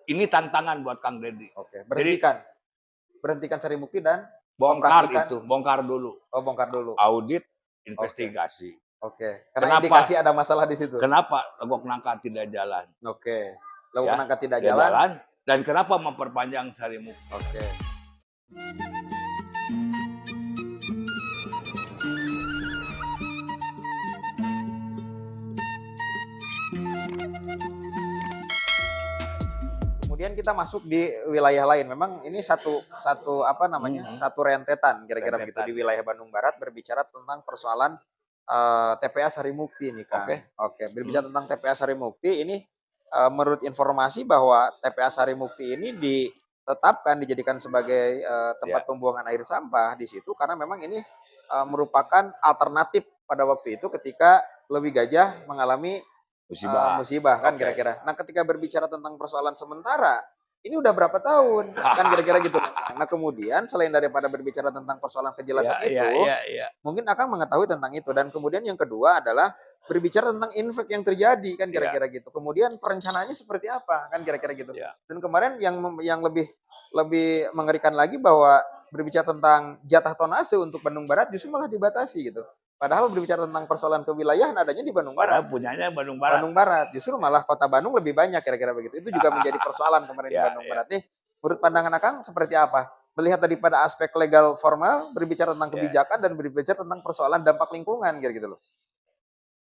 Ini tantangan buat Kang Deddy. Oke, Jadi berhentikan Sarimukti dan bongkar operasikan. itu, bongkar dulu. Oh, bongkar dulu. Audit, Oke. investigasi. Oke, karena Kenapa? indikasi ada masalah di situ. Kenapa Legok Nangka tidak jalan? Oke, Legok Ya, Nangka tidak jalan. jalan. Dan kenapa memperpanjang Sarimukti? Oke. Kemudian kita masuk di wilayah lain. Memang ini satu apa namanya? Satu rentetan kira-kira begitu di wilayah Bandung Barat berbicara tentang persoalan TPA Sarimukti nih, Kang. Oke, berbicara tentang TPA Sarimukti ini menurut informasi bahwa TPA Sarimukti ini ditetapkan dijadikan sebagai tempat pembuangan air sampah di situ karena memang ini merupakan alternatif pada waktu itu ketika Leuwi Gajah mengalami musibah kan kira-kira. Nah, ketika berbicara tentang persoalan sementara, ini udah berapa tahun kan kira-kira gitu. Nah, kemudian selain daripada berbicara tentang persoalan kejelasan itu, mungkin akan mengetahui tentang itu. Dan kemudian yang kedua adalah berbicara tentang infak yang terjadi kan kira-kira gitu. Kemudian perencanaannya seperti apa kan kira-kira gitu. Dan kemarin yang lebih mengerikan lagi bahwa berbicara tentang jatah tonase untuk Bandung Barat justru malah dibatasi gitu. Padahal berbicara tentang persoalan kewilayahan adanya di Bandung Barat. Padahal punyanya Bandung Barat. Bandung Barat. Justru malah kota Bandung lebih banyak kira-kira begitu. Itu juga menjadi persoalan kemarin di Bandung Barat. Nih, menurut pandangan Akang seperti apa? Melihat daripada aspek legal formal, berbicara tentang kebijakan dan berbicara tentang persoalan dampak lingkungan gitu loh.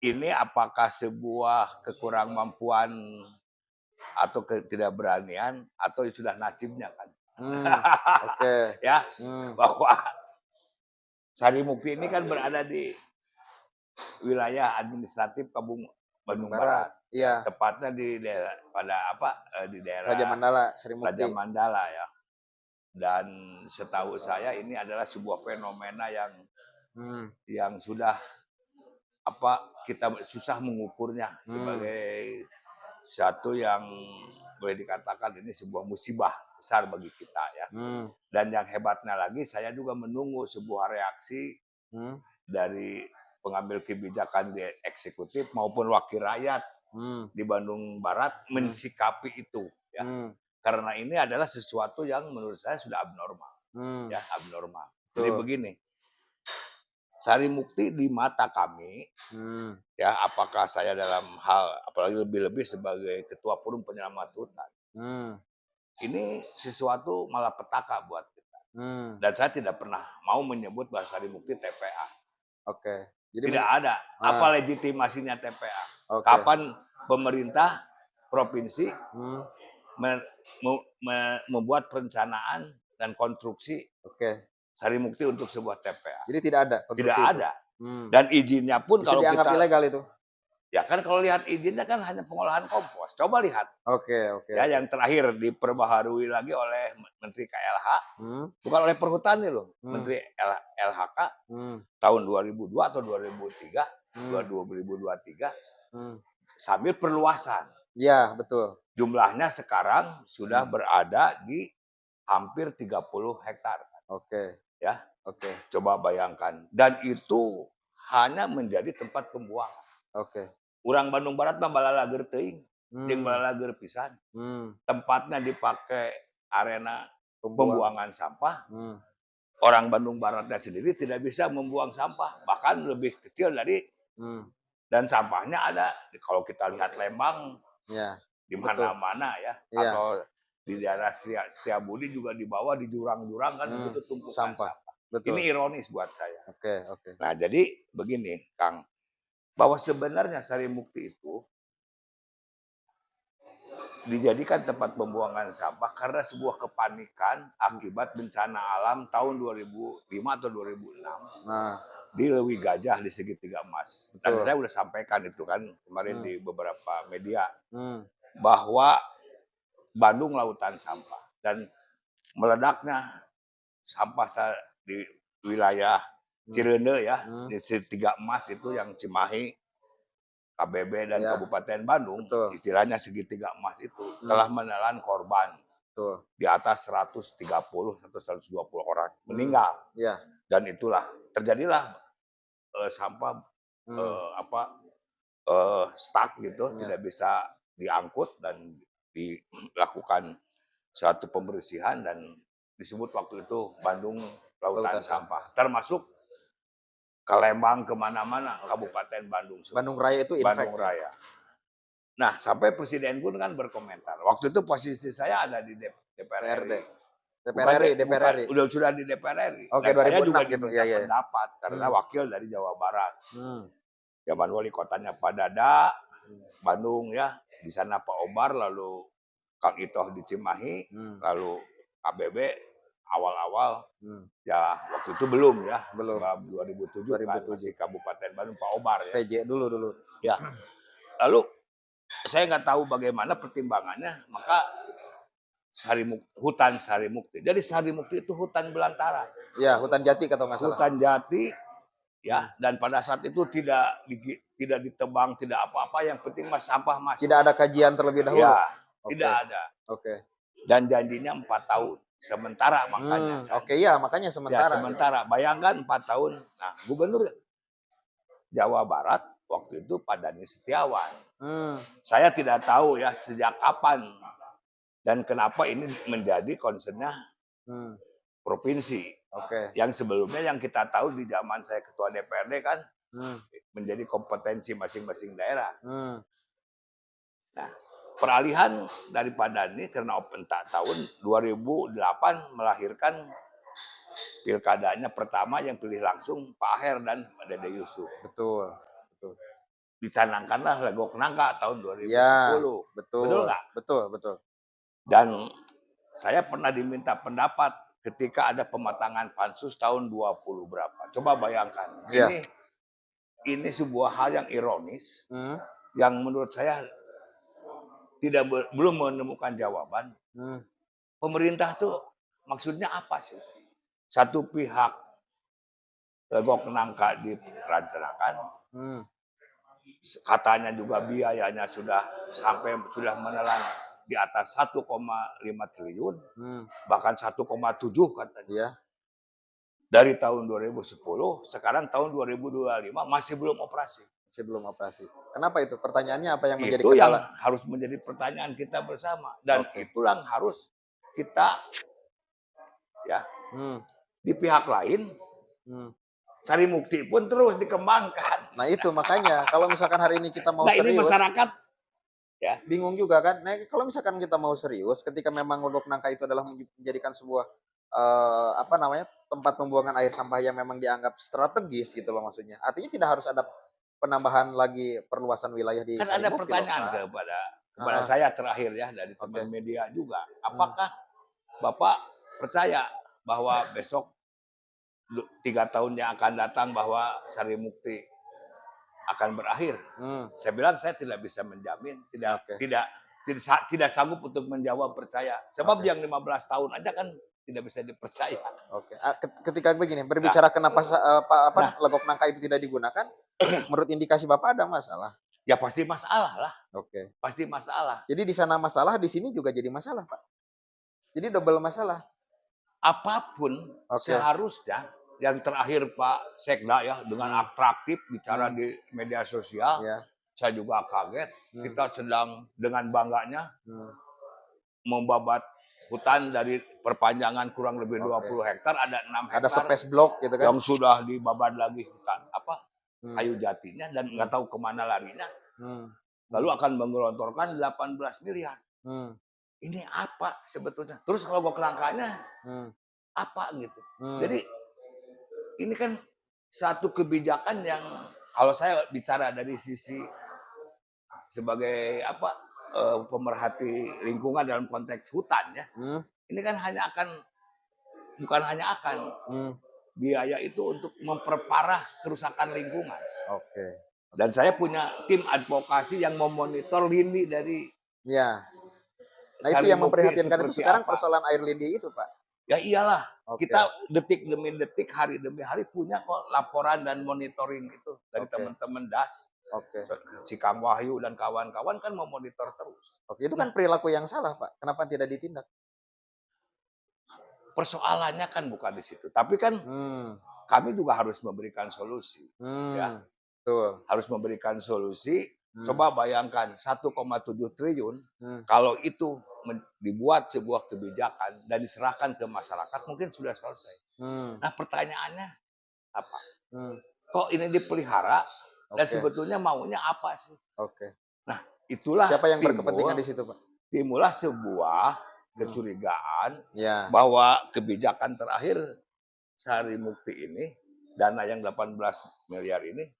Ini apakah sebuah kekurang mampuan atau ketidakberanian atau sudah nasibnya kan? Oke. Ya, bahwa Sarimukti ini kan berada di wilayah administratif Bandung Barat. Iya. Tepatnya di daerah di daerah Raja Mandala, Sarimukti. Raja Mandala ya. Dan setahu saya ini adalah sebuah fenomena yang sudah kita susah mengukurnya sebagai satu yang boleh dikatakan ini sebuah musibah besar bagi kita ya. Dan yang hebatnya lagi saya juga menunggu sebuah reaksi dari pengambil kebijakan di eksekutif maupun wakil rakyat di Bandung Barat mensikapi itu ya. Karena ini adalah sesuatu yang menurut saya sudah abnormal. Ya, abnormal. Jadi begini. Sarimukti di mata kami ya, apakah saya dalam hal apalagi lebih-lebih sebagai ketua forum penyelamat hutan. Ini sesuatu malapetaka buat kita. Dan saya tidak pernah mau menyebut bahwa Sarimukti TPA. Oke. Jadi tidak ada. Apa legitimasinya TPA? Kapan pemerintah provinsi membuat perencanaan dan konstruksi Sarimukti untuk sebuah TPA? Jadi tidak ada. Tidak ada. Dan izinnya pun bisa kalau dianggap kita ilegal itu. Ya kan kalau lihat izinnya kan hanya pengolahan kompos. Coba lihat. Oke. Ya, yang terakhir diperbaharui lagi oleh Menteri KLH, bukan oleh Perhutani loh, Menteri LHK tahun 2002 atau 2023 sambil perluasan. Iya, betul. Jumlahnya sekarang sudah berada di hampir 30 hektar. Ya. Coba bayangkan. Dan itu hanya menjadi tempat pembuangan. Urang Bandung Barat mah balalager teuing, jeung balalager pisan. Tempatnya dipakai arena pembuangan sampah. Orang Bandung Baratnya sendiri tidak bisa membuang sampah, bahkan lebih kecil dari dan sampahnya ada kalau kita lihat Lembang di mana-mana ya, atau di daerah Setiabudi juga di bawah di jurang-jurang kan begitu tumpukan sampah. Ini ironis buat saya. Nah, jadi begini, Kang. Bahwa sebenarnya Sarimukti itu dijadikan tempat pembuangan sampah karena sebuah kepanikan akibat bencana alam tahun 2005 atau 2006 di Leuwi Gajah di Segitiga Emas. Dan saya sudah sampaikan itu kan kemarin di beberapa media bahwa Bandung lautan sampah dan meledaknya sampah di wilayah Cireuneu ya, di Segitiga Emas itu yang Cimahi, KBB dan Kabupaten Bandung, istilahnya Segitiga Emas itu telah menelan korban di atas 130 atau 120 orang meninggal. Dan itulah terjadilah sampah stuck gitu, tidak bisa diangkut dan dilakukan suatu pembersihan dan disebut waktu itu Bandung Lautan Sampah. Termasuk ke Lembang, kemana-mana, Kabupaten Bandung. Bandung Raya itu Bandung Raya. Nah, sampai presiden pun kan berkomentar. Waktu itu posisi saya ada di DPR RI. DPR RI. Sudah di DPR RI. Oke, Dan saya juga gitu. diminta pendapat karena wakil dari Jawa Barat. Zaman wali kotanya Pak Dada, Bandung ya, di sana Pak Obar, lalu Kang Itoh di Cimahi, lalu KBB awal-awal. Ya waktu itu belum ya, sebab 2007 kan masih Kabupaten Bandung Pak Obar ya. PJ dulu. Ya. Lalu saya nggak tahu bagaimana pertimbangannya, maka hutan Sarimukti. Jadi Sarimukti itu hutan belantara. Ya, hutan jati kata nggak salah. Hutan jati, ya. Dan pada saat itu tidak ditebang, tidak apa-apa. Yang penting sampah masuk. Tidak ada kajian terlebih dahulu. Ya, tidak ada. Oke. Dan janjinya 4 tahun. Sementara makanya. Oke, ya makanya sementara. Ya, sementara. Bayangkan 4 tahun. Nah, Gubernur Jawa Barat waktu itu Pak Dhani Setiawan. Saya tidak tahu ya sejak kapan dan kenapa ini menjadi concernnya provinsi. Yang sebelumnya yang kita tahu di zaman saya ketua DPRD kan menjadi kompetensi masing-masing daerah. Nah, peralihan dari Pak Dhani karena tahun 2008 melahirkan pilkadanya pertama yang pilih langsung Pak Aher dan Pak Dede Yusuf. Betul. Dicanangkanlah Legok Nangka tahun 2010. Ya, betul nggak? Betul. Dan saya pernah diminta pendapat ketika ada pematangan pansus tahun 20 berapa. Coba bayangkan. Ya. Ini sebuah hal yang ironis yang menurut saya belum menemukan jawaban. Pemerintah tuh maksudnya apa sih? Satu pihak Legok Nangka direncanakan. Katanya juga biayanya sudah menelan di atas 1,5 triliun, bahkan 1,7 katanya. Dari tahun 2010, sekarang tahun 2025 masih belum operasi. Kenapa itu? Pertanyaannya apa yang menjadi kendala? Itu yang harus menjadi pertanyaan kita bersama. Dan itulah yang harus kita ya di pihak lain Sarimukti pun terus dikembangkan. Nah itu makanya kalau misalkan hari ini kita mau serius, ini masyarakat ya bingung juga kan. Nah kalau misalkan kita mau serius, ketika memang Legok Nangka itu adalah menjadikan sebuah tempat pembuangan air sampah yang memang dianggap strategis gitu loh maksudnya. Artinya tidak harus ada penambahan lagi perluasan wilayah di kan ada pertanyaan kepada saya terakhir ya dari teman media juga. Apakah Bapak percaya bahwa besok 3 tahun yang akan datang bahwa Sarimukti akan berakhir? Saya bilang saya tidak bisa menjamin, tidak sanggup untuk menjawab percaya. Sebab yang 15 tahun aja kan tidak bisa dipercaya. Ketika begini berbicara kenapa Legok Nangka itu tidak digunakan, menurut indikasi Bapak ada masalah? Ya pasti masalah lah. Pasti masalah. Jadi di sana masalah, di sini juga jadi masalah, Pak. Jadi double masalah. Apapun seharusnya yang terakhir Pak Sekda ya dengan atraktif bicara di media sosial, saya juga kaget. Kita sedang dengan bangganya membabat hutan dari perpanjangan kurang lebih 20 hektar, ada 6 hektar. Ada space block gitu kan? Yang sudah dibabat lagi hutan kayu jatinya dan nggak tahu kemana larinya. Lalu akan menggelontorkan 18 miliar. Ini apa sebetulnya? Terus kalau Legok Nangkanya apa gitu? Jadi ini kan satu kebijakan yang kalau saya bicara dari sisi sebagai pemerhati lingkungan dalam konteks hutan ya, ini kan bukan hanya akan biaya itu untuk memperparah kerusakan lingkungan. Dan saya punya tim advokasi yang memonitor lindi dari. Nah itu yang memprihatinkan itu sekarang persoalan air lindi itu Pak. Ya iyalah, kita detik demi detik, hari demi hari punya kok laporan dan monitoring itu dari teman-teman DAS. Si Kang Wahyu dan kawan-kawan kan memonitor terus. Itu kan perilaku yang salah Pak. Kenapa tidak ditindak? Persoalannya kan bukan di situ. Tapi kan kami juga harus memberikan solusi. Ya. Harus memberikan solusi Coba bayangkan 1,7 triliun kalau itu dibuat sebuah kebijakan dan diserahkan ke masyarakat mungkin sudah selesai. Nah pertanyaannya apa? Kok ini dipelihara dan sebetulnya maunya apa sih? Nah itulah siapa yang berkepentingan di situ, Pak? Timbullah sebuah kecurigaan bahwa kebijakan terakhir Sarimukti ini, dana yang 18 miliar ini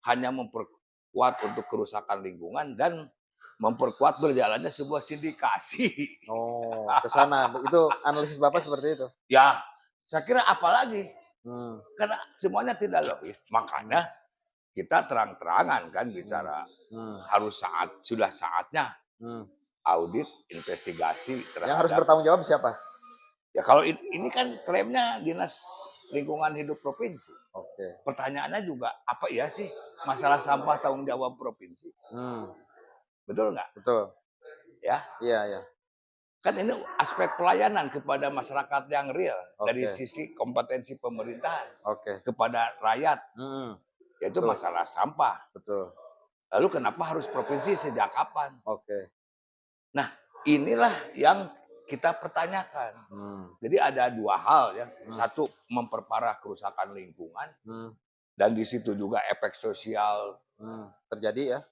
hanya memperkuat untuk kerusakan lingkungan dan memperkuat berjalannya sebuah sindikasi. Oh, ke sana. Itu analisis Bapak seperti itu? Ya, saya kira apalagi. Karena semuanya tidak logis. Makanya kita terang-terangan kan bicara sudah saatnya audit, investigasi terhadap. Yang harus bertanggung jawab siapa? Ya kalau ini kan klaimnya Dinas Lingkungan Hidup Provinsi. Pertanyaannya juga apa iya sih masalah sampah tanggung jawab provinsi? Betul nggak? Betul. Ya. Iya. Kan ini aspek pelayanan kepada masyarakat yang real dari sisi kompetensi pemerintahan kepada rakyat. Yaitu masalah sampah. Betul. Lalu kenapa harus provinsi sejak kapan? Nah, inilah yang kita pertanyakan. Jadi ada dua hal ya. Satu, memperparah kerusakan lingkungan. Dan di situ juga efek sosial terjadi.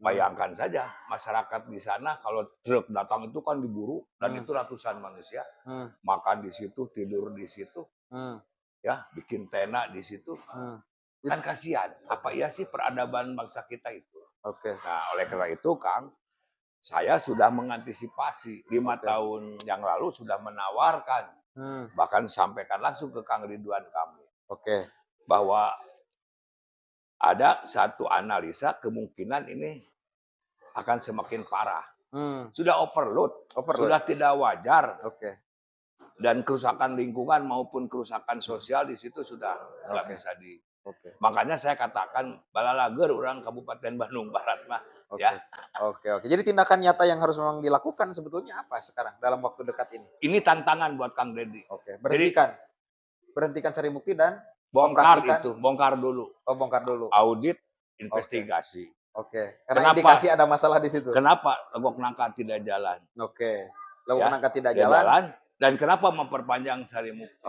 Bayangkan saja masyarakat di sana kalau truk datang itu kan diburu dan itu ratusan manusia makan di situ, tidur di situ, ya bikin tenda di situ. Kan kasihan. Apa iya sih peradaban bangsa kita itu? Nah, oleh karena itu, Kang, saya sudah mengantisipasi 5 tahun yang lalu sudah menawarkan, bahkan sampaikan langsung ke Kang Ridwan Kamil, bahwa ada satu analisa kemungkinan ini akan semakin parah. Sudah overload, sudah tidak wajar. Dan kerusakan lingkungan maupun kerusakan sosial di situ sudah nggak bisa di. Makanya saya katakan balalager orang Kabupaten Bandung Barat mah. Jadi tindakan nyata yang harus memang dilakukan sebetulnya apa sekarang dalam waktu dekat ini? Ini tantangan buat Kang Deddy. Berhentikan Sarimukti dan bongkar dulu. Bongkar dulu. Audit, investigasi. Karena indikasi ada masalah di situ. Kenapa Legok Nangka tidak jalan? Legok Nangka tidak jalan. Dan kenapa memperpanjang Sarimukti?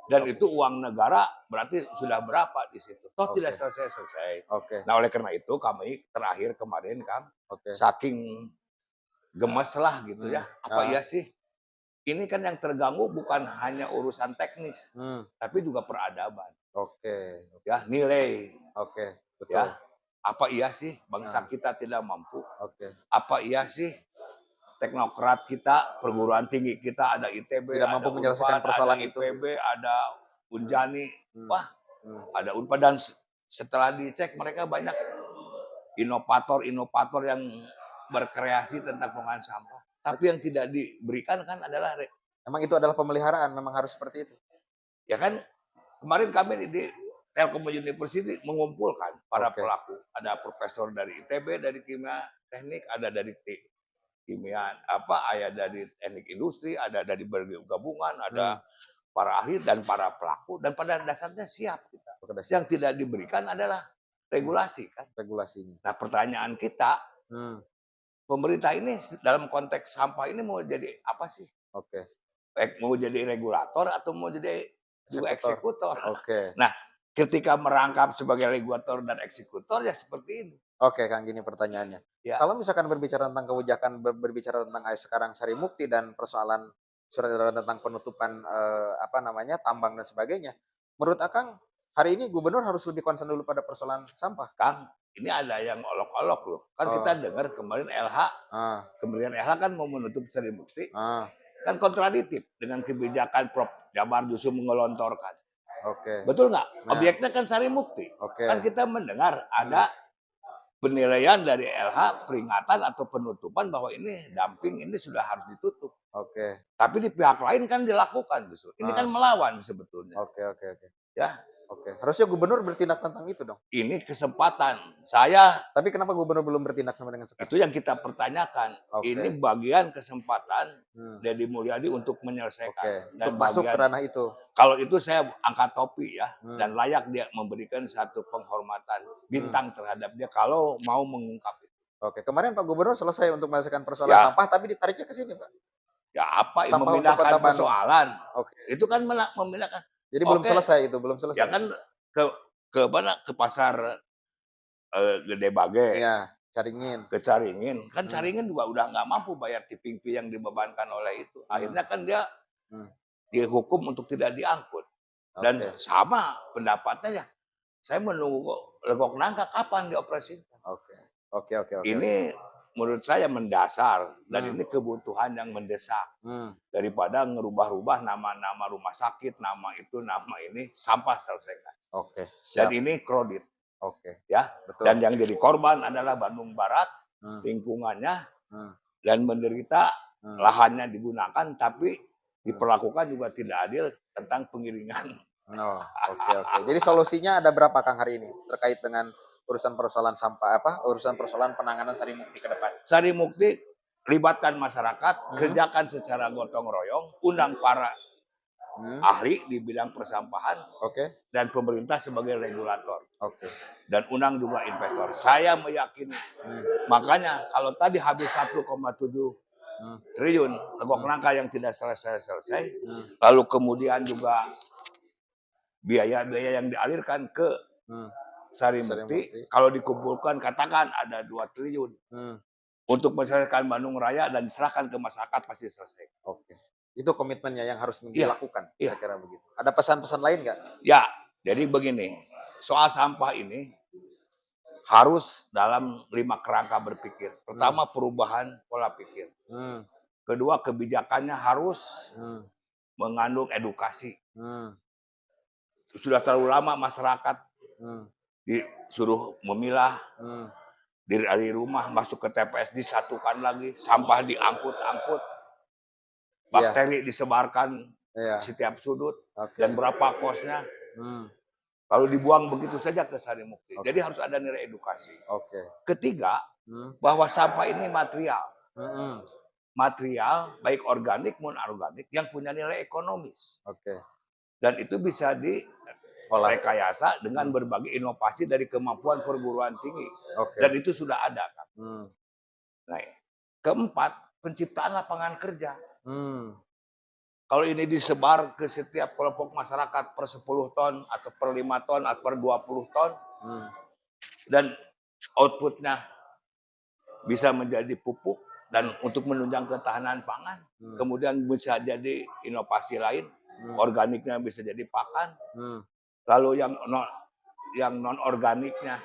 Dan itu uang negara berarti sudah berapa di situ? Toh tidak selesai. Nah oleh karena itu kami terakhir kemarin Kang, saking gemes lah gitu ya. Apa iya sih? Ini kan yang terganggu bukan hanya urusan teknis, tapi juga peradaban. Ya nilai. Betul. Ya, apa iya sih bangsa kita tidak mampu? Apa iya sih teknokrat kita, perguruan tinggi kita ada ITB, tidak mampu menyelesaikan persoalan ada itu. IPB, ada Unjani, ada Unpad, dan setelah dicek mereka banyak inovator yang berkreasi tentang pengolahan sampah. Tapi yang tidak diberikan kan adalah memang itu adalah pemeliharaan, memang harus seperti itu. Ya kan kemarin kami di Telkom University mengumpulkan para pelaku. Ada profesor dari ITB, dari kimia teknik, ada dari kimia ada dari teknik industri, ada dari berbagai gabungan, ada para ahli dan para pelaku, dan pada dasarnya siap kita. Yang tidak diberikan adalah regulasi kan. Regulasinya. Nah pertanyaan kita, pemerintah ini dalam konteks sampah ini mau jadi apa sih? Mau jadi regulator atau mau jadi juga eksekutor? Nah ketika merangkap sebagai regulator dan eksekutor ya seperti ini. Kang, gini pertanyaannya. Kalau misalkan berbicara tentang kebijakan, berbicara tentang sekarang Sarimukti dan persoalan surat edaran tentang penutupan tambang dan sebagainya, menurut Akang hari ini gubernur harus lebih concern dulu pada persoalan sampah? Kang, ini ada yang olok-olok loh. Kan kita dengar kemarin kemudian LH kan mau menutup Sarimukti, kan kontradiktif dengan kebijakan Prof. Jabar justru mengelontorkan. Betul nggak? Objeknya kan Sarimukti. Kan kita mendengar ada penilaian dari LH, peringatan atau penutupan bahwa ini dumping, ini sudah harus ditutup. Tapi di pihak lain kan dilakukan justru. Ini kan melawan sebetulnya. Ya. Oke. Harusnya gubernur bertindak tentang itu dong. Ini kesempatan. Saya Tapi kenapa gubernur belum bertindak sampai dengan sekarang? itu yang kita pertanyakan. Ini Oke. bagian kesempatan Hmm. Deddy Mulyadi untuk Oke. menyelesaikan Untuk dan masuk ke bagian ranah itu. kalau itu saya angkat topi ya dan Hmm. layak dia memberikan satu penghormatan bintang terhadap dia kalau mau mengungkap itu. Oke. Kemarin Pak Gubernur selesai untuk menyelesaikan persoalan Ya, sampah, tapi ditariknya ke sini, Pak. ya apa Sampah untuk Kota memindahkan Bandung. persoalan. Oke. Itu kan memindahkan. Jadi belum Oke, selesai itu, belum ya selesai. kan ke ke mana? Ke pasar Gede Bage, Iya, Caringin. ke Caringin. Kan Hmm. Caringin juga udah nggak mampu bayar tipping fee yang dibebankan oleh itu. Akhirnya kan dia Hmm. dihukum untuk tidak diangkut. Dan Oke. sama pendapatnya ya. Saya menunggu legok nangka kapan dioperasikan. Oke. Oke. Ini menurut saya mendasar dan ini kebutuhan yang mendesak. Daripada ngerubah-rubah nama-nama rumah sakit, nama itu, nama ini, sampah selesaikan. Oke. Dan Siap. ini kredit. Oke. Ya. Betul. Dan yang jadi korban adalah Bandung Barat, lingkungannya, dan menderita lahannya digunakan, tapi diperlakukan juga tidak adil tentang pengiringan. Oh, oke. Jadi solusinya ada berapa Kang hari ini terkait dengan urusan persoalan sampah urusan persoalan penanganan Sarimukti ke depan? Sarimukti, libatkan masyarakat, kerjakan secara gotong royong, undang para ahli di bidang persampahan, dan pemerintah sebagai regulator. Dan undang juga investor. Saya meyakini, makanya kalau tadi habis 1,7 triliun legok nangka yang tidak selesai, lalu kemudian juga biaya-biaya yang dialirkan ke Sarimukti, kalau dikumpulkan katakan ada 2 triliun untuk menyelesaikan Bandung Raya dan diserahkan ke masyarakat pasti selesai. Oke. Itu komitmennya yang harus dilakukan, Iya. kira-kira begitu. Ada pesan-pesan lain nggak? Ya, jadi begini, soal sampah ini harus dalam 5 kerangka berpikir. Pertama, perubahan pola pikir. Kedua, kebijakannya harus mengandung edukasi. Sudah terlalu lama masyarakat disuruh memilah dari rumah masuk ke TPS disatukan lagi, sampah diangkut-angkut, bakteri disebarkan setiap sudut, dan berapa kosnya. Kalau dibuang begitu saja ke Sarimukti. Jadi harus ada nilai edukasi. Ketiga, bahwa sampah ini material. Material baik organik maupun anorganik yang punya nilai ekonomis. Dan itu bisa direkayasa dengan berbagai inovasi dari kemampuan perguruan tinggi. Dan itu sudah ada kan. Nah, keempat, penciptaan lapangan kerja. Kalau ini disebar ke setiap kelompok masyarakat per 10 ton atau per 5 ton atau per 20 ton dan outputnya bisa menjadi pupuk dan untuk menunjang ketahanan pangan, kemudian bisa jadi inovasi lain, organiknya bisa jadi pakan, lalu yang non organiknya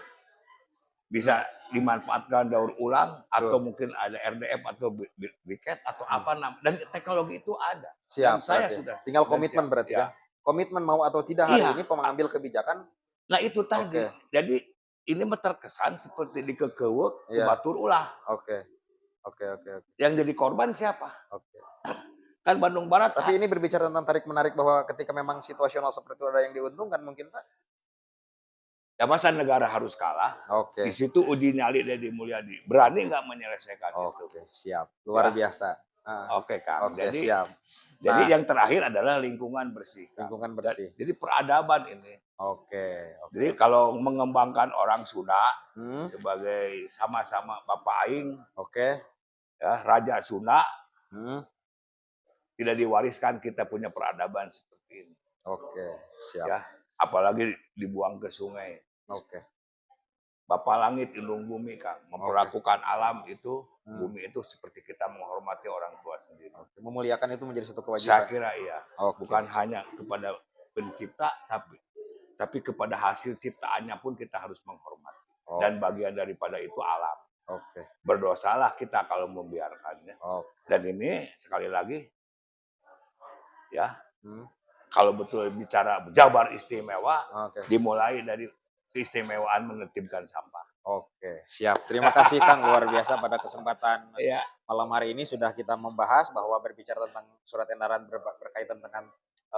bisa dimanfaatkan daur ulang atau mungkin ada RDF atau briket atau apa namanya, dan teknologi itu ada. Siap, saya sudah tinggal komitmen berarti ya. Komitmen mau atau tidak hari ini pengambil kebijakan. Nah itu tadi. Jadi ini terkesan seperti dikekeuweuk batur ulah. Oke. Yang jadi korban siapa? Kan Bandung Barat. Tapi ini berbicara tentang tarik menarik bahwa ketika memang situasional seperti itu ada yang diuntungkan mungkin Pak. Ya masa negara harus kalah? Di situ uji nyali Deddy Mulyadi. Berani nggak menyelesaikan itu? Siap. Luar biasa. Oke Kang. Jadi, siap. Jadi yang terakhir adalah lingkungan bersih. Lingkungan bersih. Jadi peradaban ini. Jadi kalau mengembangkan orang Sunda sebagai sama-sama Bapak Aing, ya Raja Sunda, tidak diwariskan kita punya peradaban seperti ini. Siap. Ya, apalagi dibuang ke sungai. Bapak langit indung bumi Kang, memperlakukan alam itu, bumi itu seperti kita menghormati orang tua sendiri. Memuliakan itu menjadi satu kewajiban. Saya kira iya. Bukan hanya kepada pencipta, tapi kepada hasil ciptaannya pun kita harus menghormati. Dan bagian daripada itu alam. Berdosalah kita kalau membiarkannya. Dan ini sekali lagi, ya, kalau betul bicara Jabar istimewa, dimulai dari keistimewaan menertibkan sampah. Siap. Terima kasih Kang, luar biasa pada kesempatan malam hari ini sudah kita membahas bahwa berbicara tentang surat edaran berkaitan dengan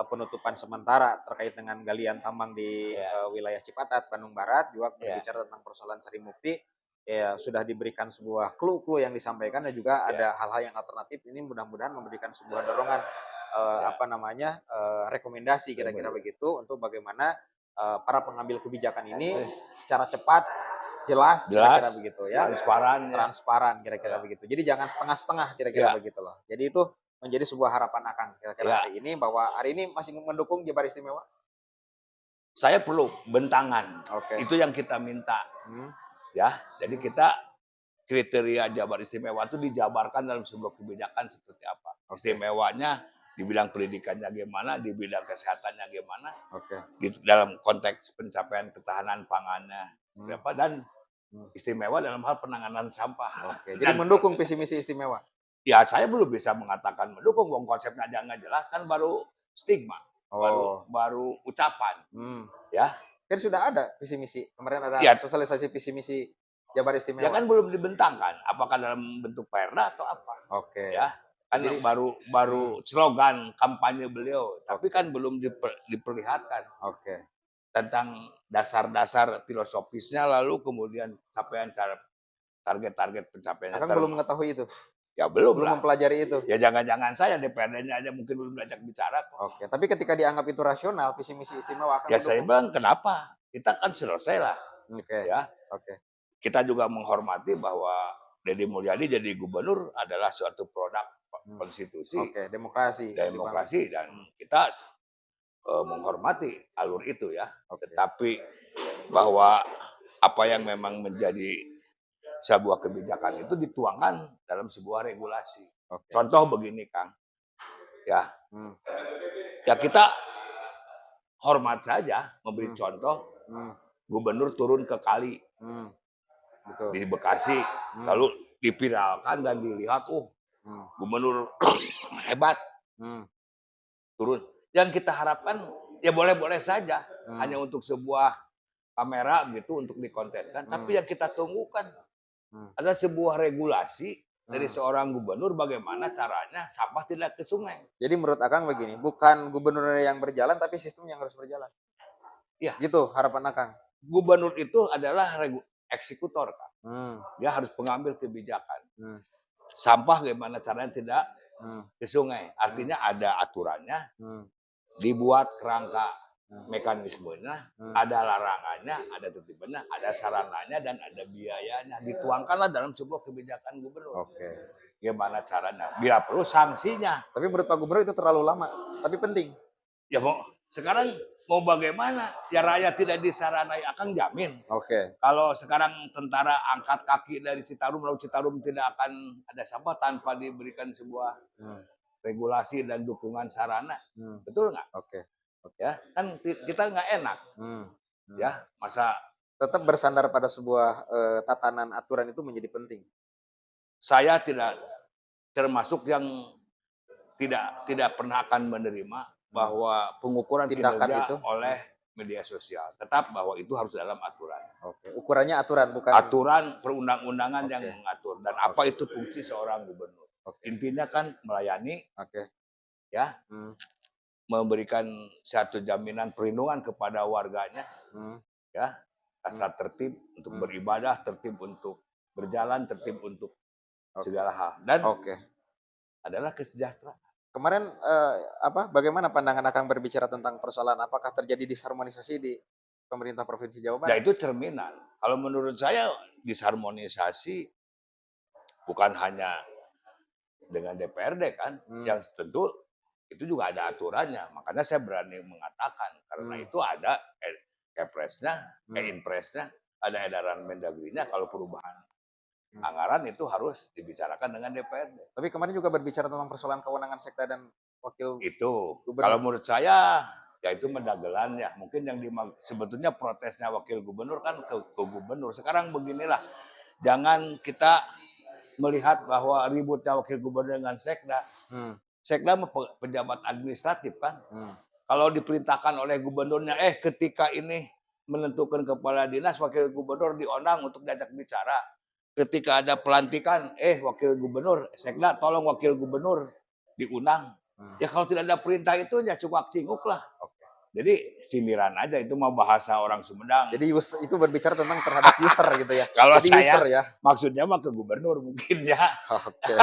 penutupan sementara terkait dengan galian tambang di wilayah Cipatat, Bandung Barat, juga berbicara tentang persoalan Sarimukti. Ya, sudah diberikan sebuah clue-clue yang disampaikan dan juga ada hal-hal yang alternatif. Ini mudah-mudahan memberikan sebuah dorongan rekomendasi kira-kira begitu untuk bagaimana para pengambil kebijakan ini secara cepat, jelas kira-kira begitu ya. Transparan kira-kira begitu. Jadi jangan setengah-setengah kira-kira begitu loh. Jadi itu menjadi sebuah harapan Akang kira-kira hari ini, bahwa hari ini masih mendukung Jabar Istimewa. Saya perlu bentangan. Itu yang kita minta. Ya, jadi kita kriteria Jabar Istimewa itu dijabarkan dalam sebuah kebijakan seperti apa. Istimewanya di bidang pendidikannya gimana, di bidang kesehatannya gimana, di dalam konteks pencapaian ketahanan pangannya apa, dan istimewa dalam hal penanganan sampah. Jadi mendukung visi misi istimewa. Ya, saya belum bisa mengatakan mendukung, wong konsepnya aja nggak jelas, kan baru stigma, baru ucapan. Ya, kan sudah ada visi misi. Kemarin ada sosialisasi visi misi Jabar Istimewa. Ya kan belum dibentangkan, apakah dalam bentuk perda atau apa. Ya, kan jadi, baru slogan kampanye beliau, tapi kan belum diperlihatkan. Tentang dasar-dasar filosofisnya, lalu kemudian capaian target-target pencapaiannya. Akang belum mengetahui itu. Ya belum mempelajari itu. Ya jangan-jangan saya DPRD-nya aja mungkin belum diajak bicara kok. Tapi ketika dianggap itu rasional, visi misi istimewa, ya saya bilang kenapa? Kita kan selesai lah. Ya. Kita juga menghormati bahwa Deddy Mulyadi jadi gubernur adalah suatu produk konstitusi. Demokrasi. Dan kita menghormati alur itu ya. Tetapi bahwa apa yang memang menjadi sebuah kebijakan itu dituangkan dalam sebuah regulasi. Contoh begini, Kang. Ya. Ya kita hormat saja memberi contoh. Gubernur turun ke kali. Di Bekasi. Lalu dipiralkan dan dilihat, gubernur hebat. Turun. Yang kita harapkan ya boleh-boleh saja. Hanya untuk sebuah kamera gitu untuk dikontenkan. Tapi yang kita tunggukan ada sebuah regulasi dari seorang gubernur bagaimana caranya sampah tidak ke sungai. Jadi menurut Akang begini, bukan gubernur yang berjalan tapi sistem yang harus berjalan. Iya. Gitu harapan Akang. Gubernur itu adalah eksekutor, Kang. Dia harus pengambil kebijakan. Sampah bagaimana caranya tidak ke sungai. Artinya ada aturannya, dibuat kerangka mekanismenya, ada larangannya, ada tertibnya, ada sarananya, dan ada biayanya. Dituangkanlah dalam sebuah kebijakan gubernur. Gimana caranya? Bila perlu sanksinya. Tapi menurut Pak Gubernur itu terlalu lama, tapi penting. Ya sekarang mau bagaimana? Ya rakyat tidak disaranai, akan jamin. Kalau sekarang tentara angkat kaki dari Citarum, lalu Citarum tidak akan ada sampah tanpa diberikan sebuah regulasi dan dukungan sarana. Betul nggak? Ya, kan kita nggak enak. Ya, masa tetap bersandar pada sebuah tatanan aturan itu menjadi penting. Saya tidak termasuk yang tidak pernah akan menerima bahwa pengukuran kinerja itu oleh media sosial. Tetap bahwa itu harus dalam aturan. Ukurannya aturan, bukan aturan perundang-undangan yang mengatur. Dan apa itu fungsi seorang gubernur? Intinya kan melayani, ya, memberikan satu jaminan perlindungan kepada warganya, ya, rasa tertib untuk beribadah, tertib untuk berjalan, tertib untuk segala hal, dan adalah kesejahteraan. Kemarin bagaimana pandangan Akang berbicara tentang persoalan apakah terjadi disharmonisasi di pemerintah Provinsi Jawa Barat? Ya itu cerminan. Kalau menurut saya disharmonisasi bukan hanya dengan DPRD kan, yang tentu itu juga ada aturannya. Makanya saya berani mengatakan karena itu ada Kepresnya, Inpresnya, ada edaran Mendagrinya. Kalau perubahan anggaran itu harus dibicarakan dengan DPRD. Tapi kemarin juga berbicara tentang persoalan kewenangan sekda dan wakil itu. Gubernur. Kalau menurut saya ya itu mendagelan ya. Mungkin yang sebetulnya protesnya wakil gubernur kan ke gubernur. Sekarang beginilah, jangan kita melihat bahwa ributnya wakil gubernur dengan sekda. Sekda pejabat administratif kan. Kalau diperintahkan oleh gubernurnya, ketika ini menentukan kepala dinas, wakil gubernur diundang untuk diajak bicara. Ketika ada pelantikan, wakil gubernur, sekda tolong wakil gubernur diundang Ya kalau tidak ada perintah itu ya cungak cinguk lah. Oke. Jadi sindiran aja, itu mah bahasa orang Sumedang. Jadi itu berbicara tentang terhadap user gitu ya. Kalau Jadi saya user ya. maksudnya mah ke gubernur mungkin ya. Oke.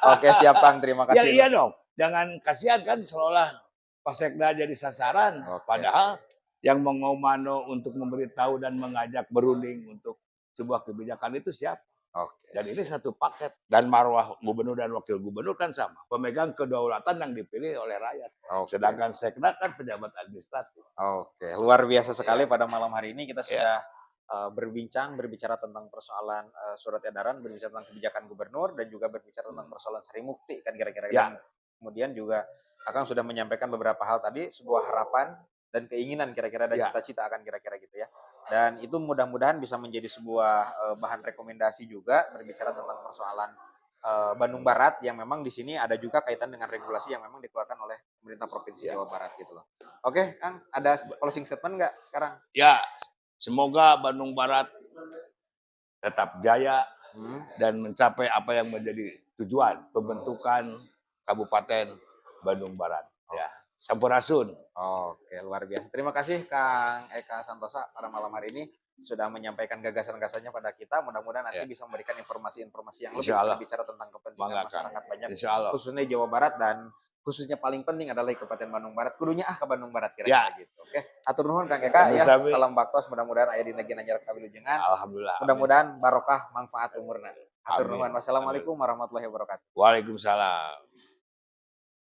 Oke, siap Kang, terima Ya kasih. iya dong. Jangan kasihan kan seolah Pak Sekda jadi sasaran. Padahal yang mengomando untuk memberitahu dan mengajak berunding untuk sebuah kebijakan itu siapa? Dan ini satu paket. Dan marwah gubernur dan wakil gubernur kan sama. Pemegang kedaulatan yang dipilih oleh rakyat. Sedangkan Sekda kan pejabat administratif. Oke, luar biasa sekali pada malam hari ini kita sudah berbicara tentang persoalan surat edaran, berbicara tentang kebijakan gubernur, dan juga berbicara tentang persoalan Sarimukti kan kira-kira. Dan kemudian juga Akang sudah menyampaikan beberapa hal tadi, sebuah harapan dan keinginan kira-kira dan cita-cita akan kira-kira gitu ya. Dan itu mudah-mudahan bisa menjadi sebuah bahan rekomendasi juga berbicara tentang persoalan Bandung Barat yang memang di sini ada juga kaitan dengan regulasi yang memang dikeluarkan oleh pemerintah Provinsi Jawa Barat gitu loh. Oke, Kang, ada closing statement nggak sekarang? Ya, semoga Bandung Barat tetap jaya dan mencapai apa yang menjadi tujuan pembentukan Kabupaten Bandung Barat. Ya, sampurasun. Oke, luar biasa. Terima kasih Kang Eka Santosa pada malam hari ini sudah menyampaikan gagasan-gagasannya pada kita. Mudah-mudahan nanti bisa memberikan informasi-informasi yang lebih berbicara tentang kepentingan masyarakat banyak, khususnya Jawa Barat dan khususnya paling penting adalah Kabupaten Bandung Barat. Kudunya ke Bandung Barat kira-kira gitu. Oke, atur nuhun Kang Eka ya. Salam baktos, mudah-mudahan aya dina ginanjar kawilujengan. Alhamdulillah. Mudah-mudahan barokah manfaat umurna. Atur nuhun. Wassalamualaikum warahmatullahi wabarakatuh. Waalaikumsalam.